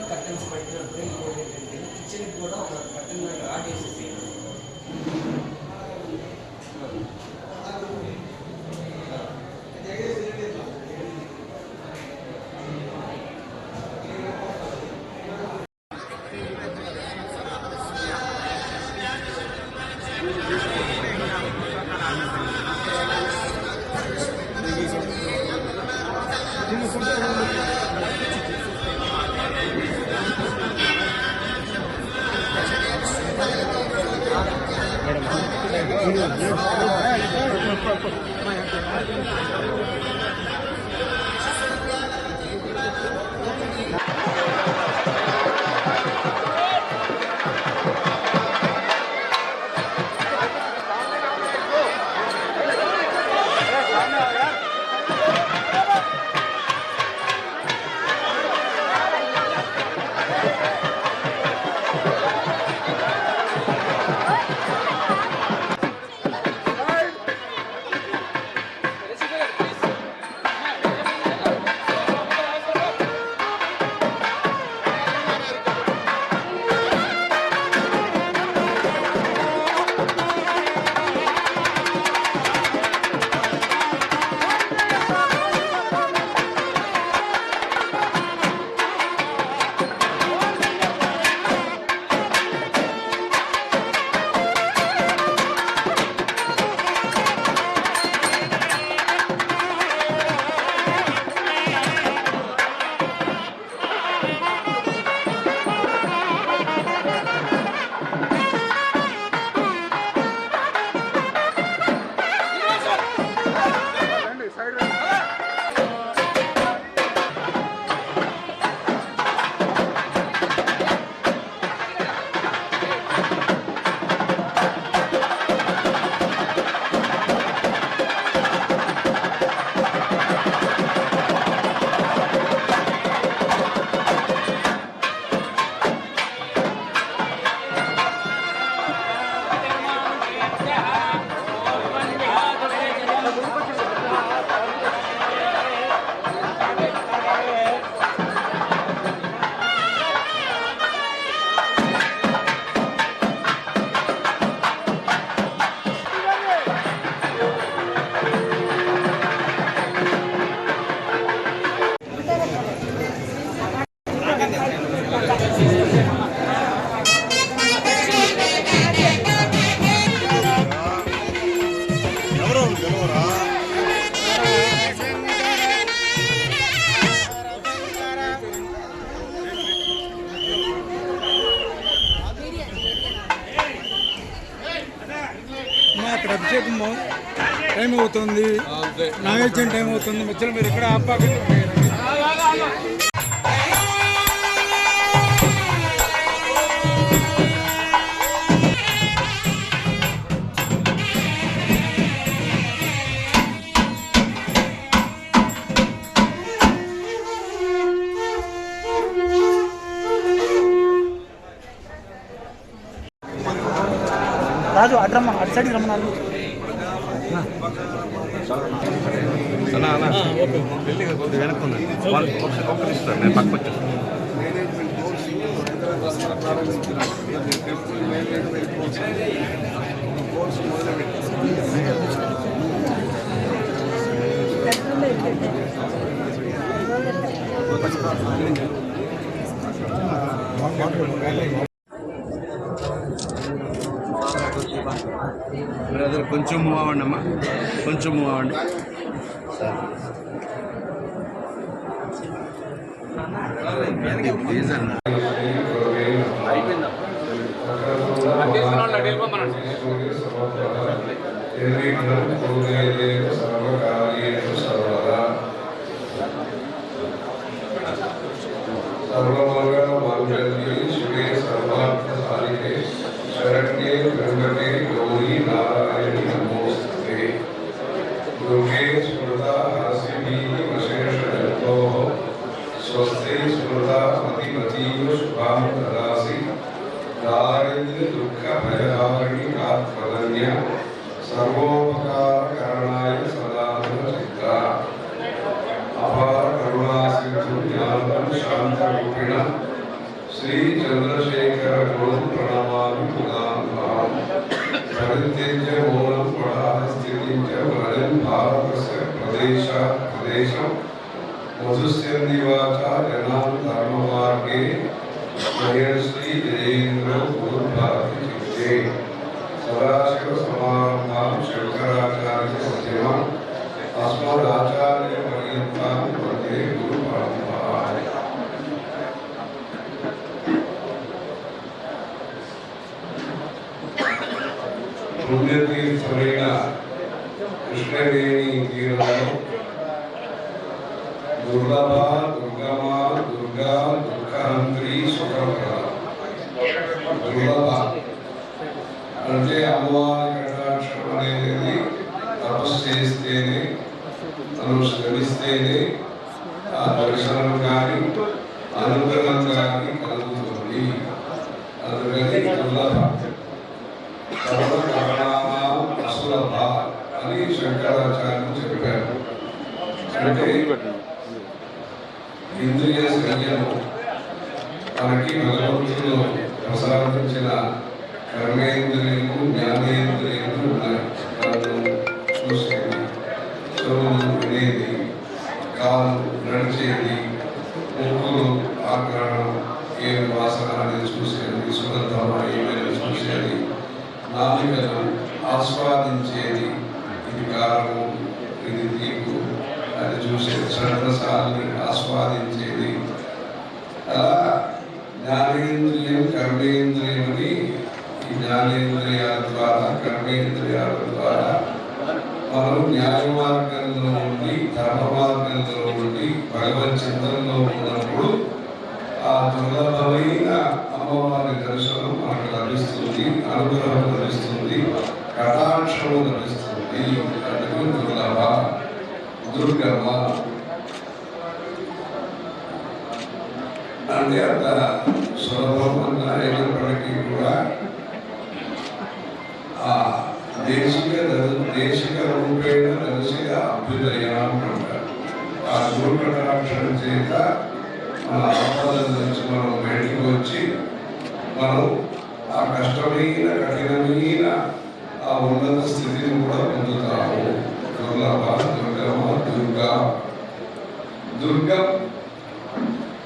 Curtains పెట్టినప్పుడు ఇంకోటి ఏంటంటే కిచెన్కి కూడా ఒక కర్టన్ రాడ్ వేసేసి అభిషేకం టైం అవుతుంది, నైవేద్యం టైం అవుతుంది. మధ్యలో మీరు ఎక్కడ ఆపాకండి. రాజు అడ్రమ్మ అటు సైడ్ రమ్మన్నారు. కొద్దిగా వెనక్కుంది ఒక్క ఇస్తారు, నేను పక్క వచ్చేస్తాను. బ్రదర్ కొంచెం మూవ్ అవ్వండి అమ్మా, కొంచెం మూవ్ అవ్వండి. ప్లీజ్ అన్న. सर्वमंगलमांगल्ये शिवे सर्वार्थसाधिके शरण्ये त्र्यंबके गौरी नारायणि नमोस्तुते। दुर्गे स्मृता हासिनी वशेषजन्तोः स्वस्ति स्मृता मतिमतीव शुभां ददासि। दारिद्र्य दुःखभयहारिणि आत्मधन्य सर्वोपकारकरणाय सदानन्दचित्ता। अपार करुणासिंधु ज्ञानवं शान्तरूपिण श्री चंद्रशेखर गुरुं प्रणमामि मुदान्वहम्। परित्यज्य मौनं परास्थितिं च व्रजन् भारतस्य प्रदेशं मधुस्यन्दिवाचा जनान् धर्ममार्गे महेश्री जयेन्द्रो गुरुभाति चित्ते। सदाशिवसमारम्भां शङ्कराचार्यमध्यमाम् अस्मदाचार्यपर्यन्तां वन्दे गुरुपरम्पराम्। పుణ్యతీర్థమైన కృష్ణవేణి తీరంలో దుర్లభ దుర్గమ దుర్గా దుఃఖహంత్రి సుఖప్రద. దుర్లభ అంటే అమ్మవారి కటాక్షం అనేది తపస్సు చేస్తేనే, మనం శ్రమిస్తేనే ఆ దర్శనం కానీ అనుగ్రహం కానీ కలుగుతుంది. అందుకని దుర్లభ. సర్వకారణానాం అసులభ అని శంకరాచార్యులు చెప్పారు. అంటే ఇంద్రియ సంయమం మనకి భగవంతుడు ప్రసాదించిన కర్మేంద్రియము జ్ఞానేంద్రియము ఉన్నాయి. చూసేది, చెవులు వినేది, కాలు నడిచేది, ముక్కులు ఆగ్రహం ఏ వాసన అనేది చూసేది, సుగంధమా ఏమైనా చూసేది, నాలుకలు ఆస్వాదించేది, ఇది కారము ఇది తీపు అది చూసేది, షడ్రసాలని ఆస్వాదించేది. అలా జ్ఞానేంద్రియం కర్మేంద్రియం అని ఈ జ్ఞానేంద్రియాల ద్వారా కర్మేంద్రియాల ద్వారా మనం న్యాయ మార్గంలో ఉండి ధర్మ మార్గంలో ఉండి భగవత్ చింతనలో ఉన్నప్పుడు ఆ దుర్లభమైన అమ్మవారి దర్శనం మనకు లభిస్తుంది, అనుగ్రహం లభిస్తుంది, కటాక్షము లభిస్తుంది. అందుకు దుర్లభ దుర్గమ అంటే అంత సులభం అన్న అయినప్పటికీ కూడా ఆ దేశిక రూపేణ దర్శిక అభ్యుదయం అంటారు. ఆ గురు కటాక్షం చేత మన ఆపదల నుంచి మనం బయటికి వచ్చి మనం ఆ కష్టమైన కఠినమైన ఆ ఉన్నత స్థితిని కూడా పొందుతాము. దుర్లభ దుర్గమ దుర్గా. దుర్గం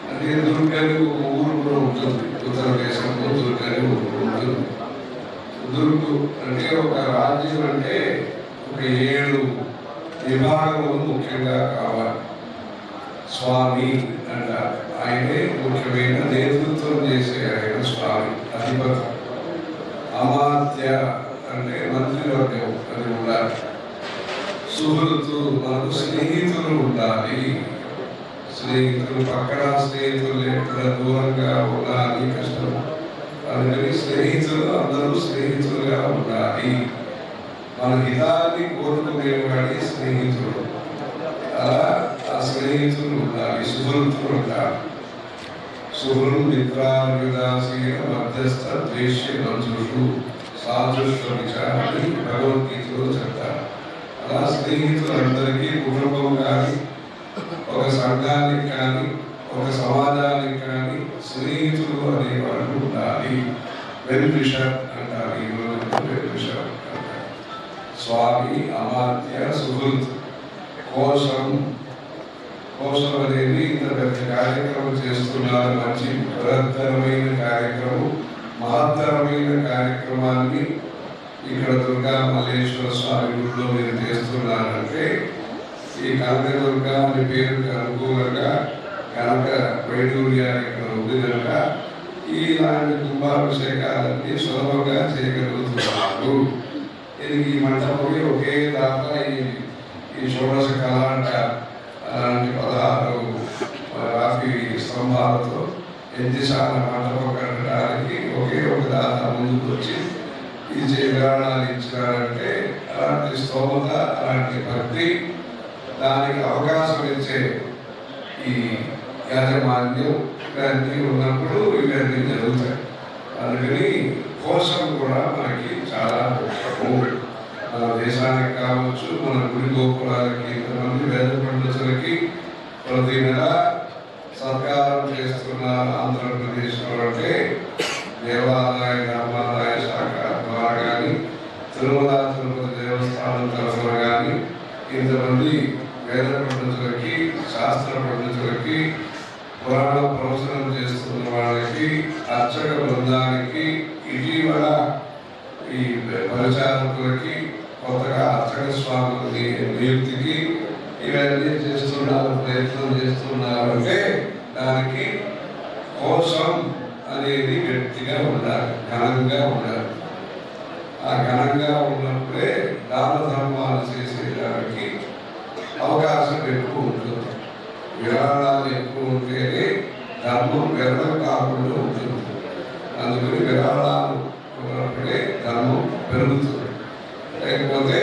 అంటే దుర్గని ఒక ఊరు కూడా ఉంటుంది. ఉత్తరదేశంలో దుర్గని ఊరు ఉంటుంది. దుర్గు అంటే ఒక రాజ్యం అంటే ఒక 7 విభాగములు ముఖ్యంగా కావాలి. స్వామి అంటారు, ఆయనే ముఖ్యమైన నేతృత్వం చేసే ఆయన స్వామి, అధిపతి. అమాత్య అంటే మంత్రివర్గం అది ఉండాలి. సుహృతు మనకు స్నేహితులు ఉండాలి. స్నేహితులు పక్కన స్నేహితులు ఎక్కడ దూరంగా ఉండాలి కష్టం. అందుకని స్నేహితులు అందరూ స్నేహితులుగా ఉండాలి. మన హితాన్ని కోరుకునేవాడి స్నేహితుడు. అలా ఆ స్నేహితులు ఉండాలి, సుహృతులు ఉండాలి. సుహృన్ మిత్రార్యుదాసీన మధ్యస్థ ద్వేష్య బంధుషు సాధుష్వ విచారాన్ని భగవద్గీతలో చెప్తారు. అలా స్నేహితులందరికీ కుటుంబం కానీ ఒక సంఘానికి కానీ ఒక సమాజానికి కానీ స్నేహితులు అనేవాళ్ళు ఉండాలి. వెల్ విషర్ అంటారు. ఈరోజు వెల్ విషర్ అంటారు. స్వామి అమాత్య సుహృత్ కోశం కోసం అనేది ఇంత పెద్ద కార్యక్రమం చేస్తున్నారు. మంచి బృహత్తరమైన కార్యక్రమం, మహత్తరమైన కార్యక్రమాన్ని ఇక్కడ దుర్గా మల్లేశ్వర స్వామి గుడిలో మీరు చేస్తున్నారంటే ఈ కనకదుర్గ అనే పేరుకి అనుకూలంగా కనక వైడూర్యాన్ని ఇక్కడ ఉంది కనుక ఇలాంటి కుంభాభిషేకాలన్నీ సులభంగా చేయగలుగుతున్నారు. ఇది ఈ మంటపంలో ఒకే దాకా ఈ షోడశ కళాంట అలాంటి 16 రాతి స్తంభాలతో ఎన్నిసార్ల మంటపం కట్టడానికి ఒకే ఒక దాత ముందుకు వచ్చి ఈ విరాళాలు ఇచ్చినారంటే అలాంటి స్తోమత, అలాంటి భక్తి, దానికి అవకాశం ఇచ్చే ఈ యాజమాన్యం ఇవన్నీ ఉన్నప్పుడు ఇవన్నీ జరుగుతాయి. అందుకని కోసం కూడా మనకి చాలా ముఖ్యము. మన దేశానికి కావచ్చు, మన గుడి గోపురాలకి, ఇంతమంది వేద పండితులకి ప్రతి నెల సత్కారం చేస్తున్నారు ఆంధ్రప్రదేశ్లో. అంటే దేవాదాయ ధర్మాదాయ శాఖ ద్వారా కానీ, తిరుమల తిరుపతి దేవస్థానం తరఫున కానీ ఇంతమంది వేద పండితులకి, శాస్త్ర పండితులకి, పురాణ ప్రవచనం చేస్తున్న వాళ్ళకి, అర్చక బృందానికి, ఇటీవల ఈ పరిచారకులకి, కొత్తగా అర్చక స్వాములకి నియుక్తికి ఇవన్నీ చేస్తున్నారు, ప్రయత్నం చేస్తున్నారు. అంటే దానికి కోసం అనేది గట్టిగా ఉండాలి, ఘనంగా ఉండాలి. ఆ ఘనంగా ఉన్నప్పుడే దాన ధర్మాలు చేసేదానికి అవకాశం ఎక్కువ ఉంటుంది. విరాళాలు ఎక్కువ ఉంటేనే ధర్మం వ్యర్థం కాకుండా ఉంటుంది. అందుకని విరాళాలు ఉన్నప్పుడే ధర్మం పెరుగుతుంది. లేకపోతే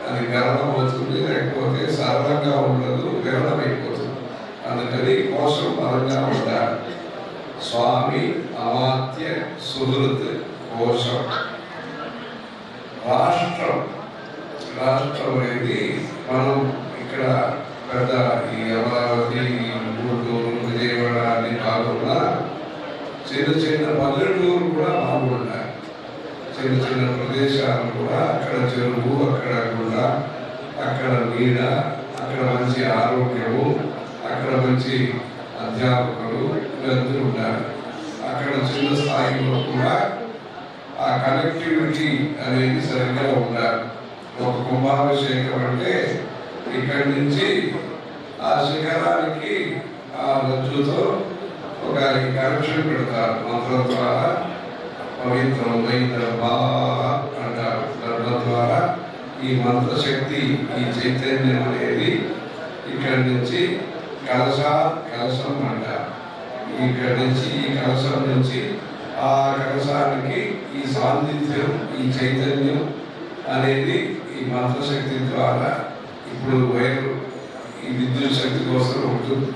అది విరళం అవుతుంది, లేకపోతే సరళంగా ఉండదు, విరళం అయిపోతుంది. అందుకని కోసం బలంగా ఉండాలి. స్వామి అమాత్య సుహృత్ కోశం. రాష్ట్రం అనేది మనం ఇక్కడ పెద్ద ఈ అమరావతి, గుంటూరు, విజయవాడ అన్ని కాకుండా చిన్న చిన్న పల్లెటూరు కూడా బాగుంటాయి. చిన్న చిన్న ప్రదేశాలు కూడా అక్కడ చెరువు, అక్కడ గుండ, అక్కడ నీడ, అక్కడ మంచి ఆరోగ్యము, అక్కడ మంచి అధ్యాపకులు ఇవన్నీ ఉండాలి. అక్కడ చిన్న స్థాయిలో కూడా ఆ కనెక్టివిటీ అనేది సరిగ్గా ఉండాలి. ఒక కుంభాభిషేకం అంటే ఇక్కడి నుంచి ఆ శిఖరానికి ఆ రజ్జుతో ఒక కనెక్షన్ పెడతారు. మంత్రం ద్వారా పవిత్రమైన అంటారు. దాని ద్వారా ఈ మంత్రశక్తి, ఈ చైతన్యం అనేది ఇక్కడి నుంచి కలశం అంటారు. ఇక్కడి నుంచి ఈ కలశం నుంచి ఆ కలశానికి ఈ సాన్నిధ్యం, ఈ చైతన్యం అనేది ఈ మంత్రశక్తి ద్వారా ఇప్పుడు ఈ విద్యుత్ శక్తి కోసం ఉంటుంది.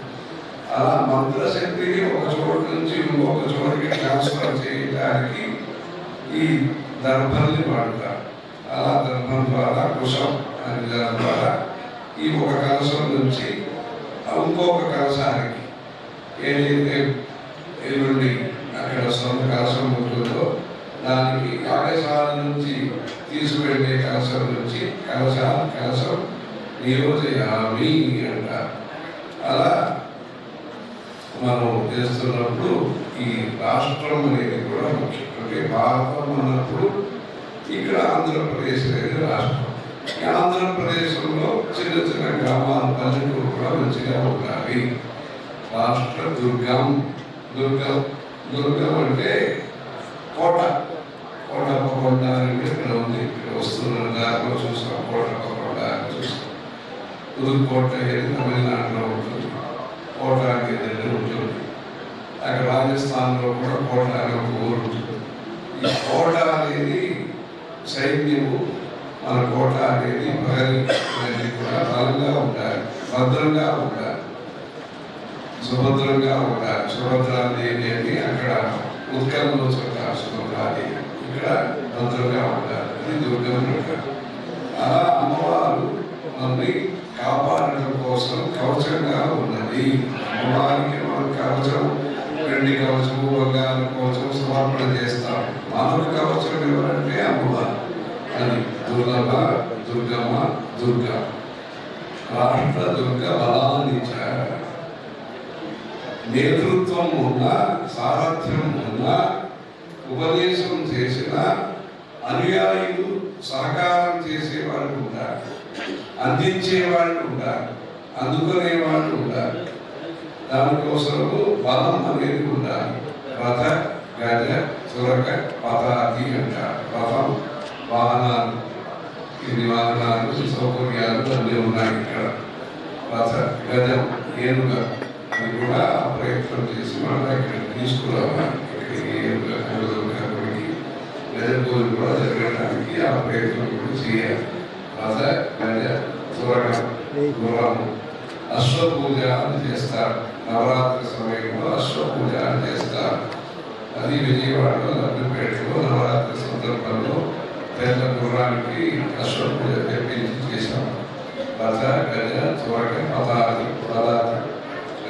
అలా మంత్రశక్తిని ఒక చోటు నుంచి ఇంకొక చోటుకి ట్రాన్స్ఫర్ చేయడానికి ఈ దర్భల్ని వాడతారు. అలా దర్భం ద్వారా, కుశం అనే దాని ద్వారా ఈ ఒక కలశం నుంచి ఇంకొక కలశానికి ఏదైతే ఎల్లుండి అక్కడ సొంత కలశం ఉంటుందో దానికి యాగశాల నుంచి తీసుకువెళ్ళే కలశం నుంచి కలశం నియోజయామి అంటారు. అలా మనం చేస్తున్నప్పుడు ఈ రాష్ట్రం అనేది కూడా ముఖ్యం. అంటే భారతం అన్నప్పుడు ఇక్కడ ఆంధ్రప్రదేశ్ అనేది రాష్ట్రం. ఆంధ్రప్రదేశ్లో చిన్న చిన్న గ్రామాలు, పల్లెటూరు కూడా మంచిగా ఉండాలి. రాష్ట్ర దుర్గం అంటే కోట అనేది ఇక్కడ ఉంది. ఇక్కడ వస్తున్న దారిలో చూసాం, కోట చూసాం. పుదుకోట అనేది తమిళనాడులో ఉంటుంది, కోట అనేది ఉంటుంది. అక్కడ రాజస్థాన్లో కూడా కోట అనే ఒక ఊరు ఉంటుంది. ఈ కోట అనేది సైన్యము, మన కోట అనేది ప్రహరీ అనేది కూడా బలంగా ఉండాలి, భద్రంగా ఉండాలి, సుభద్రంగా ఉండాలి. సుభద్రాదేవి అని అక్కడ ఉత్కలంలో చెప్తారు. సుభద్రాదేవి ఇక్కడ భద్రంగా ఉండాలి. ఇది దుర్గం అంటారు. అలా అమ్మవారు మనల్ని కాపాడటం కోసం కవచంగా ఉన్నది. అమ్మవారికి మనం కవచం, వెండి కవచము, బంగారు కవచం సమర్పణ చేస్తాం. మనకు కవచం ఎవరంటే అమ్మవారు. అది దుర్గమ్మ దుర్గా రాష్ట్ర దుర్గ బలాన్ని నేతృత్వం ఉన్నా, సారథ్యం ఉన్నా, ఉపదేశం చేసిన అనుయాయులు సహకారం చేసేవాళ్ళు ఉంటారు, అందించేవాళ్ళు ఉంటారు, అందుకునే వాళ్ళు ఉంటారు. దానికోసము బలం అనేది ఉండాలి. రథ, గజ, చురక, పదాతి అంటారు. రథం వాహనాలు, ఇది వాహనాలు, సౌకర్యాలు అన్నీ ఉన్నాయి ఇక్కడ. రథ, గజం, ఏనుగ, అది కూడా ప్రయత్నం చేసి మన ఇక్కడ తీసుకురావాలి. ఇక్కడికి ఏనుగ గజగోలు కూడా జరగడానికి ఆ ప్రయత్నం కూడా చేయాలి. రథ, గజ, చురక, గుర్రము, అశ్వపూజ అని చేస్తారు. నవరాత్రి సమయంలో అశ్వపూజ అని చేస్తారు. అది విజయవాడలో లబ్బిపేటలో నవరాత్రి సందర్భంలో తెల్ల గుర్రానికి అశ్వపూజ తెప్పించి చేశాము. రథ, గజ, చురక, పదాతి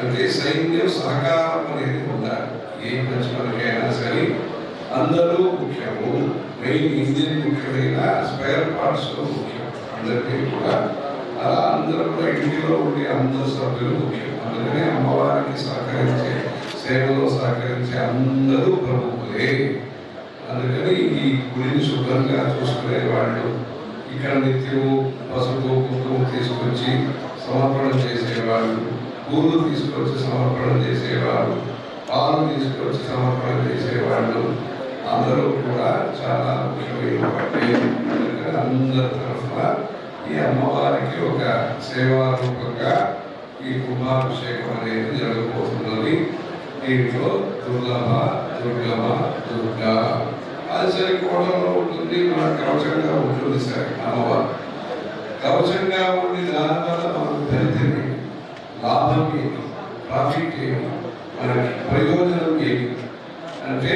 అంటే సైన్యం సహకారం అనేది ఉండాలి. ఏ మంచికైనా సరే అందరూ ముఖ్యము. మెయిన్ ఇంజిన్ ముఖ్యమైన స్పేర్ పార్ట్స్ ముఖ్యం అందరికీ కూడా. అలా అందరూ కూడా ఇంటిలో ఉండే అందరు సభ్యులు ముఖ్యం. అందుకనే అమ్మవారికి సహకరించే, సేవలో సహకరించే అందరూ ప్రభువులే. అందుకని ఈ గుడిని శుభ్రంగా చూసుకునే వాళ్ళు, ఇక్కడ నిత్యము పసుపు కుంకుమ తీసుకొచ్చి సమర్పణ చేసేవాళ్ళు, పూలు తీసుకొచ్చి సమర్పణ చేసేవాళ్ళు, పాలు తీసుకొచ్చి సమర్పణ చేసేవాళ్ళు అందరూ కూడా చాలా ముఖ్యమైన అందరి తరఫున ఈ అమ్మవారికి ఒక సేవా రూపంగా ఈ కుంభాభిషేకం అనేది జరగబోతున్నది. దీంట్లో దుర్లభ, దుర్గమ, దుర్గా అది సరే కోటలో ఉంటుంది, మన కవచంగా ఉంటుంది. సరే అమ్మవారు కవచంగా ఉండి దానివల్ల మనకు ఫలితం ఏమి, లాభం ఏమి, ప్రాఫిట్ ఏమి, మనకి ప్రయోజనం ఏమి అంటే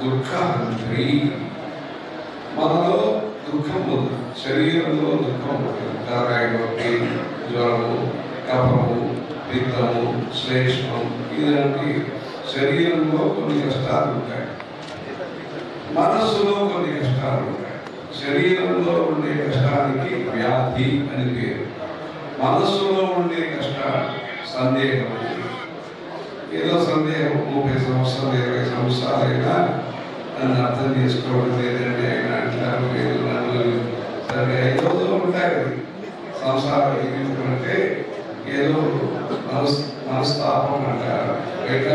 దుఃఖహంత్రి. మనలో దుఃఖం ఉంది, శరీరంలో దుఃఖం ఉంటుంది. తలకాయ నొప్పి, జ్వరము, కఫము, పిత్తము, శ్లేష్మం, ఇలాంటి శరీరంలో కొన్ని కష్టాలు ఉంటాయి. మనస్సులో కొన్ని కష్టాలు ఉంటాయి. శరీరంలో ఉండే కష్టానికి వ్యాధి అని పేరు. మనస్సులో ఉండే కష్టాలు సందేహం. ఏదో సందేహం 30 సంవత్సరాలు 20 సంవత్సరాలైనా నన్ను అర్థం చేసుకోవడం లేదండి, ఆయన అంటారు లేదు నన్ను సరే ఏదో ఉంటాయి. సంసారం అంటే ఏదో మనస్తాపం అంటారు. బయట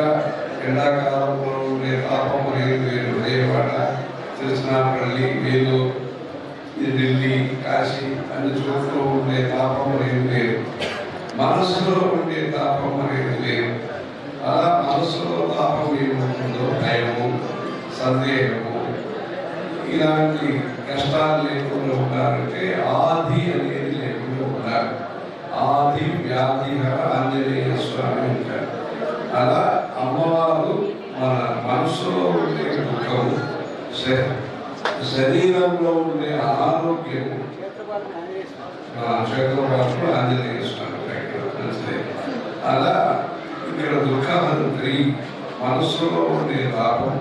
ఎండాకాలంలో ఉండే తాపం అనేది వేరు. విజయవాడ, కృష్ణాపల్లి, వేలు, ఢిల్లీ, కాశీ అన్ని చోట్ల ఉండే తాపం అనేది వేరు. మనస్సులో ఉండే తాపం అనేది వేరు. అలా మనస్సులో తాపం ఏముంటుందో భయము, సందేహము, ఇలాంటి కష్టాలు లేకుండా ఉండాలంటే ఆది అనేది లేకుండా ఉండాలి. ఆది వ్యాధిహర ఆంజనేయ స్వామి ఉంటారు. అలా అమ్మవారు మన మనసులో ఉండే దుఃఖము, శరీరంలో ఉండే అనారోగ్యము, క్షేత్రపాటు ఆంజనేయ స్వామి. అలా ఇక్కడ దుఃఖహంత్రి, మనస్సులో ఉండే పాపం,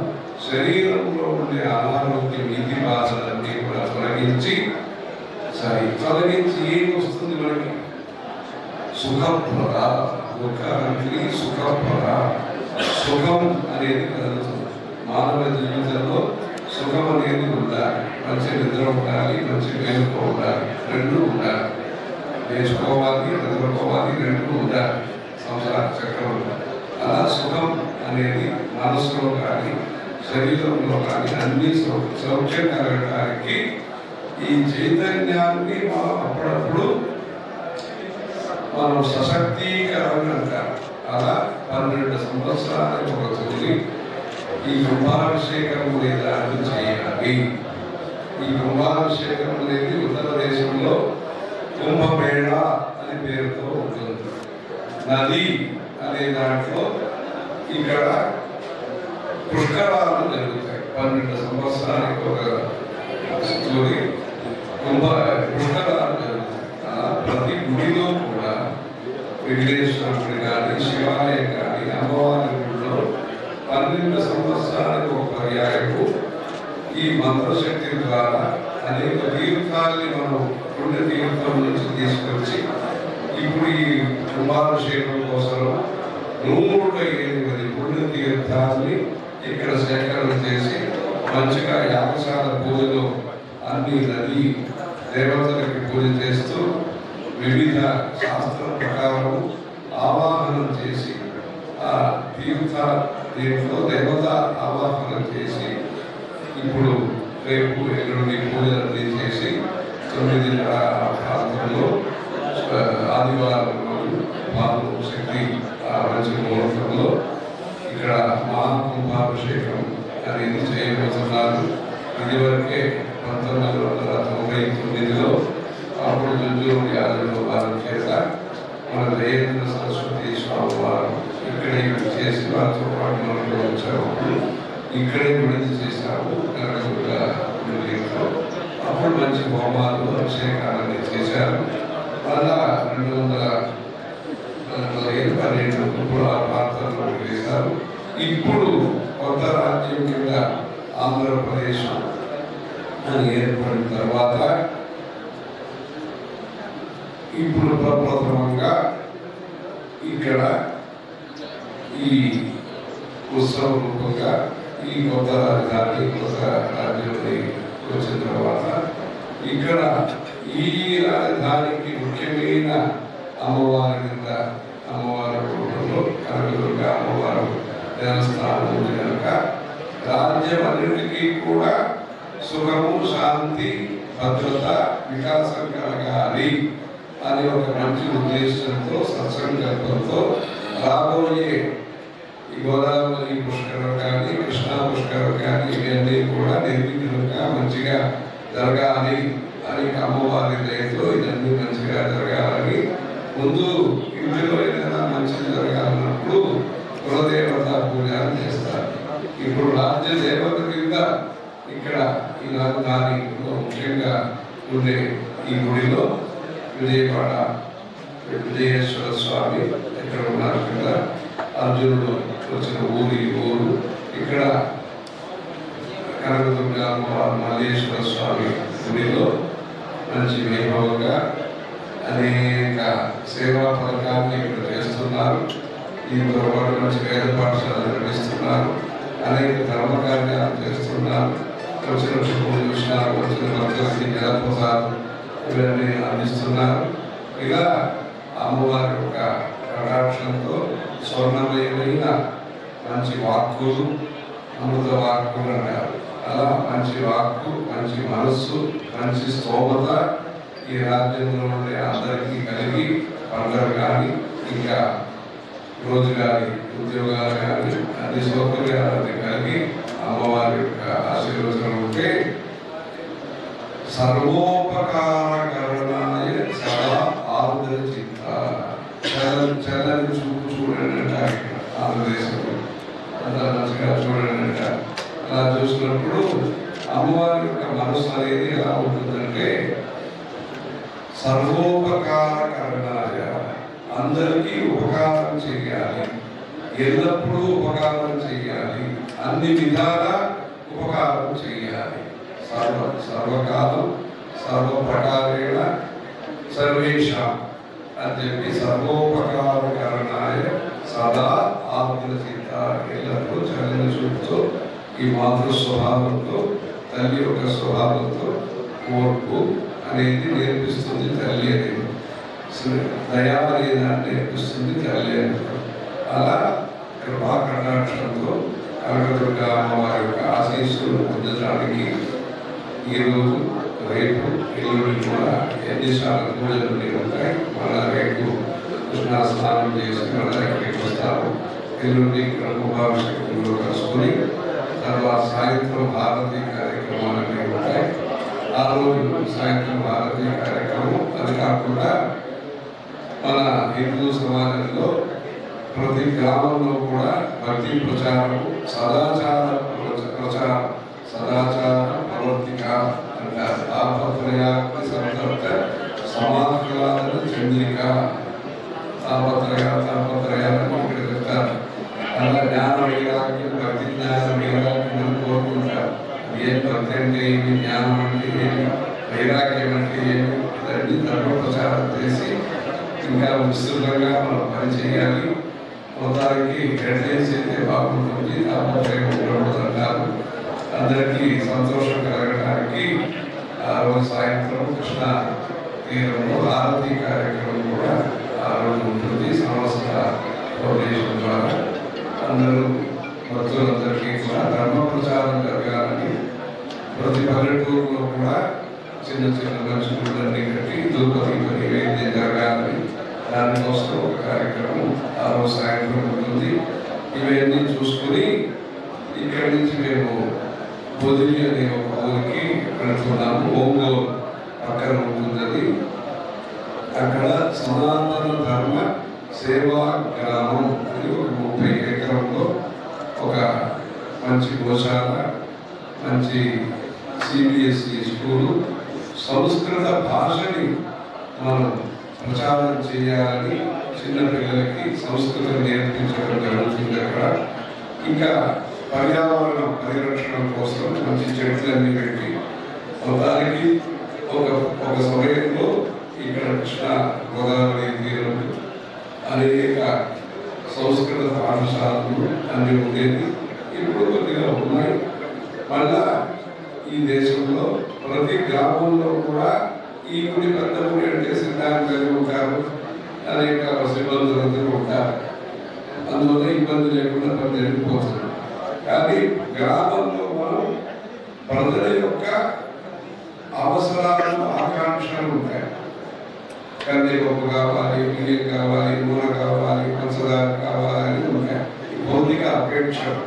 శరీరంలో ఉండే అనారోగ్యం, ఇది బాధలన్నీ కూడా తొలగించి ఏం వస్తుంది మనకి? సుఖప్రద. దుఃఖహంత్రి సుఖప్రద. సుఖం అనేది కలుగుతుంది. మానవ జీవితంలో సుఖం అనేది ఉండాలి. మంచి నిద్ర ఉండాలి, మంచి మేలుకో ఉండాలి, రెండు ఉండాలి. నేర్చుకోవాలి, నిద్రపోవాలి, రెండు ఉండాలి సంసార చక్రంలో. అలా సుఖం అనేది మనసులో కానీ శరీరంలో కానీ అన్ని సౌఖ్యం కలగడానికి ఈ చైతన్యాన్ని మనం అప్పుడప్పుడు మనం సశక్తీకరణ అంటారు. అలా 12 సంవత్సరాలకు ఒక తొలి ఈ కుంభాభిషేకం అనేది చేయాలి. ఈ కుంభాభిషేకం అనేది ఉత్తర దేశంలో కుంభమేళ అనే పేరుతో ఉంటుంది. నది అనే దాంట్లో ఇక్కడ పుష్కరాలు జరుగుతాయి. 12 సంవత్సరానికి ఒక పుష్కరాలు జరుగుతాయి. ప్రతి గుడిలో కూడా వెంకటేశ్వరుడి కానీ, శివాలయం కానీ, అమ్మవారి గుడిలో 12 సంవత్సరాలకు ఒక పర్యాయము ఈ మంత్రశక్తి ద్వారా అనేక తీర్థాలని మనం పుణ్య తీర్థం నుంచి తీసుకొచ్చి ఇప్పుడు ఈ కుంభాభిషేకం కోసం 107 తీర్థాన్ని ఇక్కడ సేకరణ చేసి మంచిగా యాగశాల పూజలు అన్ని నది దేవతలకి పూజ చేస్తూ వివిధ శాస్త్ర ప్రకారం ఆవాహనం చేసి ఆ తీర్థ దీంట్లో దేవత ఆవాహనం చేసి ఇప్పుడు రేపు ఎల్లుండి పూజలన్నీ చేసి 9 ప్రాంతంలో ఆదివారం రోజు పాలు శక్తి మంచి ముహూర్తంలో ఇక్కడ మహాకుంభాభిషేకం అనేది చేయబోతున్నారు. ఇదివరకే 1999లో అప్పుడు జుంజూరు యాదవులు వారి చేత మన జయేంద్ర సరస్వతి స్వామి వారు ఇక్కడే చేసి వారితో పాటు మనలో వచ్చారు. ఇక్కడే విడుదల చేశాము కనకదుర్గ గుడిలో. అప్పుడు మంచి హోమాలు అభిషేకాలన్నీ చేశారు. మళ్ళా 212 ఇప్పుడు ఆ ప్రాంతాల్లో చేశారు. ఇప్పుడు కొత్త రాజ్యం కింద ఆంధ్రప్రదేశ్ అని ఏర్పడిన తర్వాత ఇప్పుడు ప్రప్రథమంగా ఇక్కడ ఈ ఉత్సవ రూపంగా ఈ కొత్త రాజధాని కొత్త రాజ్యాన్ని వచ్చిన తర్వాత ఇక్కడ ఈ రాజధానికి ముఖ్యమైన అమ్మవారి కింద అమ్మవారి రూపంలో కనకదుర్గ అమ్మవారు దేవస్థానం ఉంది కనుక రాజ్యం అన్నింటికీ కూడా సుఖము శాంతి భద్రత వికాసం కలగాలి అనే ఒక మంచి ఉద్దేశంతో సత్సంకల్పంతో రాబోయే ఈ గోదావరి పుష్కరం కానీ కృష్ణా పుష్కరం కానీ ఇవన్నీ కూడా నిర్విఘ్నంగా మంచిగా జరగాలి అని అమ్మవారి దయతో ఇవన్నీ మంచిగా జరగాలని ముందు ఇంటిలో ఏదైనా మంచిగా జరగాలన్నప్పుడు కులదేవత పూజ చేస్తారు. ఇప్పుడు రాజ్య దేవత కింద ఇక్కడ ఈ రాజధానిలో ముఖ్యంగా ఉండే ఈ గుడిలో విజయవాడ విజయేశ్వర స్వామి ఇక్కడ ఉన్నారు కదా, అర్జునుడు వచ్చిన ఊరు ఇక్కడ కనకదుర్గ అమ్మవారు మల్లేశ్వర స్వామి గుడిలో మంచి వైభవంగా అనేక సేవా పథకాన్ని ఇక్కడ చేస్తున్నారు. దీంతో పాటు మంచి వేద పాఠశాలలు నిర్వహిస్తున్నారు. అనేక ధర్మ కార్యాలు చేస్తున్నారు. వచ్చిన పూజలు చూసినారు, వచ్చిన భక్తులకి జలప్రసాదం ఇవన్నీ అందిస్తున్నారు. ఇలా అమ్మవారి యొక్క కటాక్షంతో స్వర్ణమయమైన మంచి వాక్కులు అమృత వాక్కులు అంటారు. అలా మంచి వాక్కు, మంచి మనస్సు, మంచి స్తోమత ఈ రాజ్యంలో ఉండే అందరికీ కలిగి పంటలు కానీ ఇంకా రోజుగారి ఉద్యోగాలు కానీ అన్ని సౌకర్యాలన్నీ కలిగి అమ్మవారి యొక్క ఆశీర్వచనం ఉంటే సర్వోపకారకరణాయ సదా ఆరుద్ర చిత్త చల్లని చూపు చూడండి అంట ఆంధ్రదేశంలో అంతా మంచిగా చూడండి అంట. అలా చూసినప్పుడు అమ్మవారి యొక్క మనసు అనేది ఎలా ఉంటుందంటే సర్వోపకారకరణాయ అందరికీ ఉపకారం చేయాలి, ఎల్లప్పుడూ ఉపకారం చేయాలి, అన్ని విధాల ఉపకారం చేయాలి. సర్వకాలం సర్వప్రకారేణ సర్వేషాం అని చెప్పి సర్వోపకారకరణాయ సదా ఆత్మచిత్త ఎల్లప్పుడూ చల్లని చూపుతో ఈ మాతృ స్వభావంతో తల్లి యొక్క స్వభావంతో ఓర్పు అనేది నేర్పిస్తుంది తల్లి అనేది, దయా అనేది నేర్పిస్తుంది తల్లి అనేది. అలా కృపా కటాక్షంతో కనకదుర్గ అమ్మవారి యొక్క ఆశీస్సులు పొందడానికి ఈరోజు రేపు ఎల్లుండి కూడా యజ్ఞశాల పూజలు ఉంటాయి. మన రేపు కృష్ణా స్నానం చేసి మన ఇక్కడికి వస్తారు. ఎల్లుండి ఇక్కడ కుంభాభిషేకంలో కలుసుకుని తర్వాత సాయంత్రం భారతీ కార్యక్రమాలన్నీ ఉంటాయి. ఆ రోజు సాయంత్రం భారతీ కార్యక్రమం. అది కాకుండా మన హిందూ సమాజంలో ప్రతి గ్రామంలో కూడా భక్తి ప్రచారం, సదాచార ప్రచారం, సదాచార ప్రవర్తిక అంటారు. తాపత్రయాగ్ని సంతప్త సమాహ్లాదన చంద్రిక తాపత్రయాలను ఇక్కడ చెప్తారు. అలా జ్ఞాన వైరాగ్యం, భక్తి జ్ఞాన వైరాగ్యం కోరుకుంటారు. ఏం భక్తి అంటే ఏమి, జ్ఞానం అంటే ఏమి, వైరాగ్యం అంటే ఏమి, ఇవన్నీ ధర్మ ప్రచారం చేసి ఇంకా విస్తృతంగా మనం పనిచేయాలి. మొత్తానికి హెడ్లైన్స్ అయితే బాగుంటుంది. అన్నారు అందరికీ సంతోషం కలగడానికి ఆ రోజు సాయంత్రం కృష్ణా తీరంలో ఆరతి కార్యక్రమం కూడా ఆ రోజు ఉంటుంది. సంస్థ ఫౌండేషన్ ద్వారా అందరూ భక్తులందరికీ కూడా ధర్మ ప్రచారం జరగాలని ప్రతి పల్లెటూరులో కూడా చిన్న చిన్న మనుషులన్నీ కట్టి ధూపదీప నివేద్యం జరగాలని దానికోసం ఒక కార్యక్రమం ఆ రోజు సాయంత్రం ఉంటుంది. ఇవన్నీ చూసుకుని ఇక్కడి నుంచి మేము పొదిలి అనే ఒక ఊరికి వెళ్తున్నాము. ఒంగోలు పక్కన ఉంటుందని అక్కడ సనాతన ధర్మ సేవా గ్రామం అని ఒక 30 ఎకరంలో ఒక మంచి గోశాల, మంచి CBSE స్కూలు, సంస్కృత భాషని మనం ప్రచారం చేయాలని చిన్నపిల్లలకి సంస్కృతం నేర్పించడం జరుగుతుంది అక్కడ. ఇంకా పర్యావరణ పరిరక్షణ కోసం మంచి చెట్లన్నీ పెట్టి మొత్తానికి ఒక సమయంలో ఇక్కడ కృష్ణా గోదావరి తీరం అనేక సంస్కృత పాఠశాలలు అన్నీ ఉండేది. ఇప్పుడు కొద్దిగా ఉన్నాయి. మళ్ళా ఈ దేశంలో ప్రతి గ్రామంలో కూడా ఈ గుడి పెద్ద గుడి అంటే సిద్ధాంతం కలిగి ఉంటారు, అనేక సిబ్బందులందరూ ఉంటారు. అందువల్ల ఇబ్బంది లేకుండా పని జరిగిపోతుంది. కానీ గ్రామంలో మనం ప్రజల యొక్క అవసరాలు, ఆకాంక్షలు ఉంటాయి. కందిపప్పు కావాలి, బియ్యం కావాలి, నూనె కావాలి, పంచదార కావాలి ఉంటాయి. భౌతిక అపేక్షలు,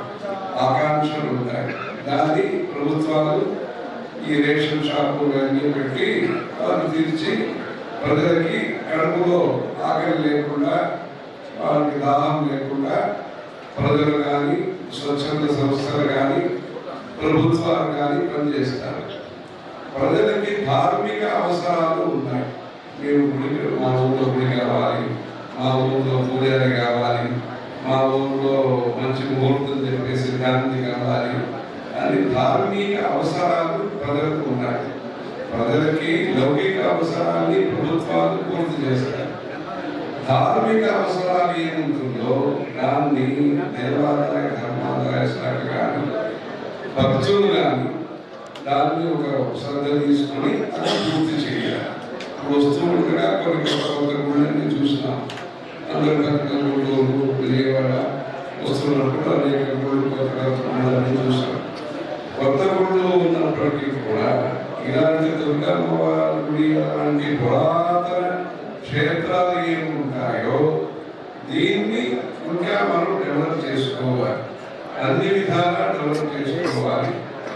ఆకాంక్షలు ఉంటాయి. దాన్ని ప్రభుత్వాలు ఈ రేషన్ షాపులు అన్నీ పెట్టి వాళ్ళు తీర్చి ప్రజలకి కడుపులో ఆకలి లేకుండా, వాళ్ళకి దాహం లేకుండా ప్రజలు కానీ, స్వచ్ఛంద సంస్థలు కానీ, ప్రభుత్వాలు కానీ పనిచేస్తారు. ప్రజలకి ధార్మిక అవసరాలు ఉన్నాయి. మేము గుడికి, మా ఊళ్ళో గుడి కావాలి, మా ఊళ్ళో పూజారి కావాలి, మా ఊళ్ళో మంచి ముహూర్తం చెప్పే సిద్ధాంతి కావాలి అని ధార్మిక అవసరాలు ప్రజలకు ఉన్నాయి. ప్రజలకి లౌకిక అవసరాన్ని ప్రభుత్వాలు పూర్తి చేస్తారు. ధార్మిక అవసరాలు ఏముంటుందో దాన్ని దేవాదాయ ధర్మాదాయ శాఖ కానీ, భక్తులు కానీ దాన్ని ఒక శ్రద్ధ తీసుకొని అది పూర్తి చేయాలి. వస్తూ ఉండగా కొన్ని కొత్త గుళ్ళని చూసినాం. అందరూ పెద్ద గుళ్ళు, విజయవాడ వస్తున్నప్పుడు అనేక గుళ్ళు కొత్తగా చూసాం. కొత్త గుళ్ళు ఉన్నప్పటికీ కూడా ఇలాంటి దుర్గమ్మవారి గుడి అలాంటి పురాతన క్షేత్రాలు ఏమి ఉంటాయో దీన్ని ఇంకా మనం డెవలప్ చేసుకోవాలి. అన్ని విధాలా డెవలప్ చేసుకోవాలి.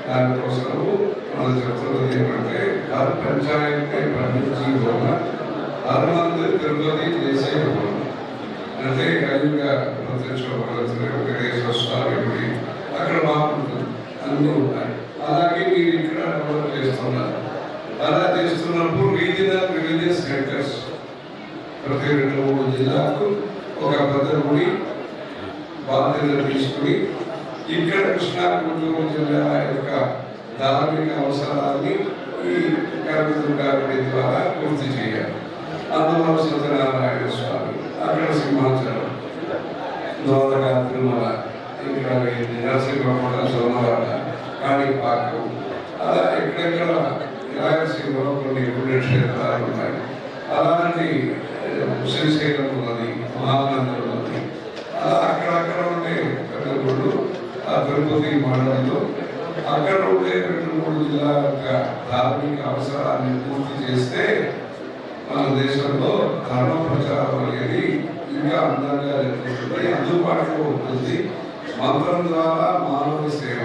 దానికోసము మనం చెప్తున్నది ఏమంటే హర్ పంచాయతీ పండించి హర్ మందిర్ తిరుపతి చేసే అంటే కలియుగ ప్రత్యక్ష వెంకటేశ్వర స్వామి గుడి అక్కడ బాగుంటుంది, అన్నీ ఉంటాయి. అలాగే మీరు ఇక్కడ డెవలప్ చేస్తున్నారు. అలా చేస్తున్నప్పుడు రీజనల్ రిలీజియస్ సెంటర్స్ ప్రతి 2-3 జిల్లాకు ఒక పెద్ద గుడి బాధ్యత తీసుకుని ఇక్కడ కృష్ణా గుంటూరు జిల్లా యొక్క ధార్మిక అవసరాన్ని ఈ కనకదుర్గా గుడి ద్వారా పూర్తి చేయాలి. అందులో సత్యనారాయణ స్వామి, అక్కడ సింహాచలం, ద్వారకా తిరుమల, ఇక్కడ నరసింహకొండ, సోమవాడ, కాణిపాకం, అలా ఎక్కడెక్కడ రాయలసీమలో కొన్ని పుణ్యక్షేత్రాలు ఉన్నాయి. అలాంటి శ్రీశైలం ఉన్నది, మహానందం ఉన్నది. అలా అక్కడక్కడ ఉండే పెద్ద గుళ్ళు ఆ తిరుపతి మండలంలో అక్కడ ఉండే 2-3 జిల్లాల యొక్క ధార్మిక అవసరాన్ని పూర్తి చేస్తే మన దేశంలో ధర్మ ప్రచారం అనేది ఇంకా అందంగా జరుగుతుంది, అందుబాటులో ఉంటుంది. మంత్రం ద్వారా మానవ సేవ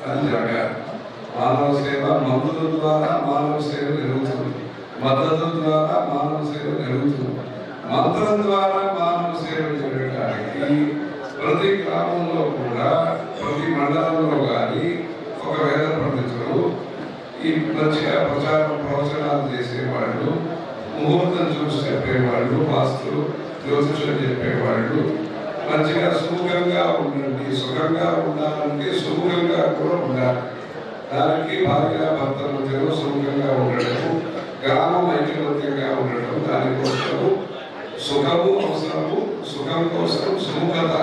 అది జరగాలి. మానవ సేవ మందుల ద్వారా మానవ సేవ జరుగుతుంది, మద్దతు ద్వారా మానవ సేవ జరుగుతుంది. మంత్రం ద్వారా మానవ సేవ జరగడానికి ప్రతి గ్రామంలో కూడా, ప్రతి మండలంలో కానీ ఒక వేద పండితులు ఈ మంచిగా ప్రవచనాలు చేసేవాళ్ళు, ముహూర్తం చూసి చెప్పేవాళ్ళు, వాస్తులు జ్యోతిషం చెప్పేవాళ్ళు, మంచిగా సుముఖంగా ఉండండి, సుఖంగా ఉండాలంటే సుముఖంగా కూడా ఉండాలి. దానికి భార్య భర్తల మధ్యలో సుముఖంగా ఉండటము, గ్రామం ఐక్యమత్యంగా ఉండటం, దానికోసము సుఖము అవసరము, సుఖం కోసం సుముఖత.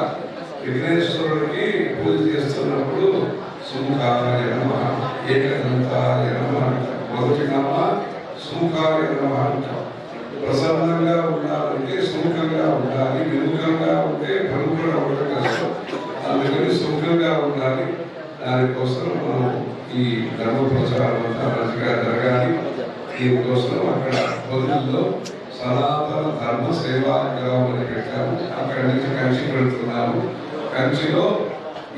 విఘ్నేశ్వరుడికి పూజ చేస్తున్నప్పుడు సుముఖాయ నమః, ఏకదంతాయ నమః, మొదటి నామ సుముఖాయ నమః అంటాం. ప్రసన్నంగా ఉండాలంటే సుముఖంగా ఉండాలి, విముఖంగా ఉంటే ప్రముఖంగా ఉండడం కష్టం. అందుకని సుముఖంగా ఉండాలి. దానికోసం మనం ఈ ధర్మ ప్రచారం అంతా మంచిగా జరగాలి. దీనికోసం అక్కడ పొద్దుల్లో సనాతన ధర్మ సేవా గ్రామం అని పెట్టాము. అక్కడి నుంచి కంచి పెడుతున్నాము. కంచిలో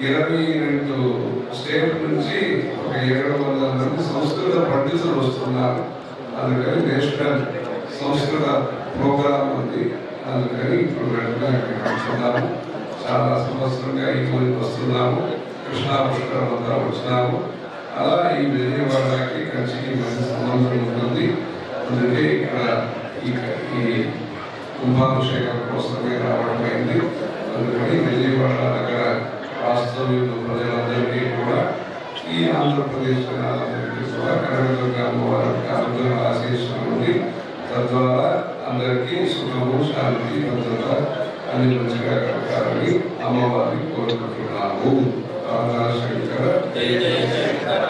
22 స్టేట్ నుంచి ఒక 700 మంది సంస్కృత పండితులు వస్తున్నారు. అందుకని నేషనల్ సంస్కృత ప్రోగ్రాం ఉంది. అందుకని ఇప్పుడు వెళ్తున్నాము. చాలా సంవత్సరంగా ఈ ఊరికి వస్తున్నాము. కృష్ణా పుష్కరం అంతా వచ్చినాము. అలా ఈ విజయవాడకి కంచికి మంచి సంబంధం ఉంటుంది. అందుకే ఇక్కడ ఈ కుంభాభిషేకం కోసమే రావడం అయింది. అందుకని విజయవాడ నగర వాస్తవ్యులు ప్రజలందరికీ కూడా ఈ ఆంధ్రప్రదేశ్ జనాలందరికీ కూడా కనకదుర్గ అమ్మవారికి అనుగ్రహ ఆశీస్సులు ఉంది. తద్వారా అందరికీ సుఖము, శాంతి, భద్రత అన్ని మంచిగా కలగాలని అమ్మవారిని కోరుకుంటున్నాము. శంకర జయ జయ శంకర.